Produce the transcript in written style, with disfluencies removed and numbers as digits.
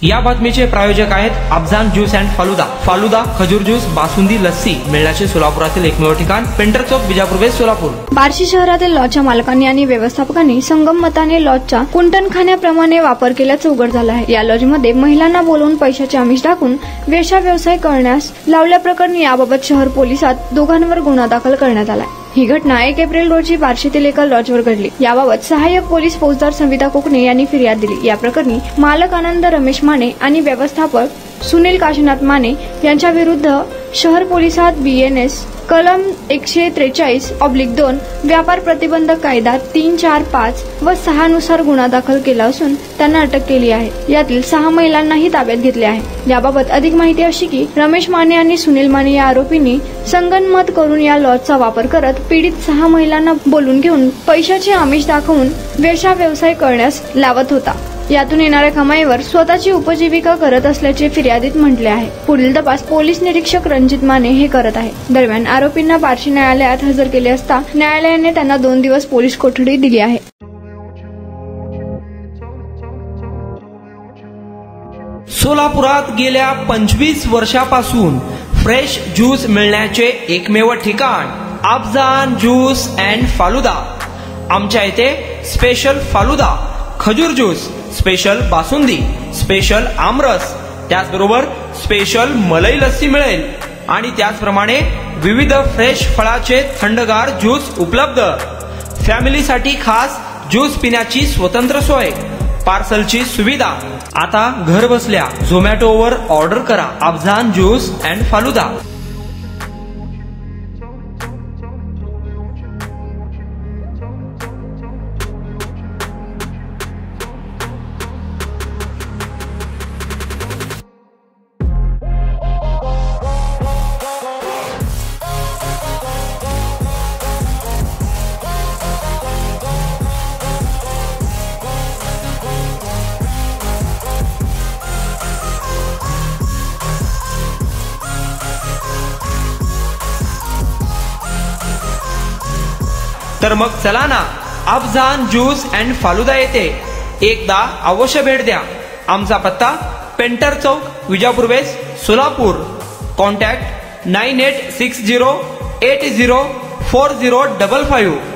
या बातमीचे प्रायोजक आहेत अफजान ज्यूस अँड फालुदा। फालुदा, खजूर ज्यूस, बासुंदी, लस्सी मिळण्याचे सोलापुरातील एकमेव ठिकाण पेंटर चौक, विजापूर वेस्ट, सोलापूर। बार्शी शहरातील लॉजच्या मालकांनी आणि व्यवस्थापकांनी संगम मताने लॉजचा कुंटणखान्याप्रमाणे वापर केल्याचं उघड झालं आहे। या लॉजमध्ये महिलांना बोलवून पैशाचे आमिष दाखवून वेश्या व्यवसाय करण्यास लावल्याप्रकरणी याबाबत शहर पोलिसात दोघांवर गुन्हा दाखल करण्यात आला। ही घटना 1 एप्रिल रोजी बार्शीतील एका लॉजवर घडली। याबाबत सहाय्यक पोलीस फौजदार संविता कोकणे यांनी फिर्याद दिली। या प्रकरणी मालक आनंद रमेश माने आणि व्यवस्थापक सुनील काशीनाथ माने यांच्या विरुद्ध शहर पोलिसात BNS कलम 143/2 व्यापार प्रतिबंधक कायदा 345 व 6 नुसार गुन्हा दाखल केला असून त्यांना अटक केली आहे। यातील 6 महिलांनाही ताब्यात घेतले आहे। याबाबत अधिक माहिती अशी की रमेश माने आणि सुनील माने या आरोपींनी संगनमत करून या लॉजचा वापर करत पीडित 6 महिलांना बोलून घेऊन पैशाचे आमिष दाखवून वेश्या व्यवसाय करण्यास लावत होता। यातून येणाऱ्या कमाईवर स्वतःची उपजीविका करत असल्याचे फिर्यादीत म्हटले आहे। पुढील तपास पोलीस निरीक्षक रणजित माने हे करत आहे। दरम्यान आरोपींना बार्शी न्यायालयात हजर केले असता न्यायालयाने त्यांना 2 दिवस पोलीस कोठडी दिली आहे। सोलापुरात गेल्या 25 वर्षापासून फ्रेश ज्यूस मिळण्याचे एकमेव ठिकाण अफजान ज्यूस अँड फालुदा। आमच्या इथे स्पेशल फालुदा, खजूर ज्यूस, स्पेशल बासुंदी, स्पेशल आमरस, त्याचबरोबर स्पेशल मलाई लस्सी मिळेल आणि त्याचप्रमाणे विविध फ्रेश फळाचे थंडगार ज्यूस उपलब्ध। फॅमिलीसाठी खास ज्यूस पिण्याची स्वतंत्र सोय, पार्सलची सुविधा। आता घर बसल्या झोमॅटोवर ऑर्डर करा अफजान ज्यूस अँड फालुदा। तर मग चला ना अफजान ज्यूस अँड फालुदा येथे एकदा अवश्य भेट द्या। आमचा पत्ता पेंटर चौक, विजापूर वेस्ट, सोलापूर। कॉन्टॅक्ट 9860804055।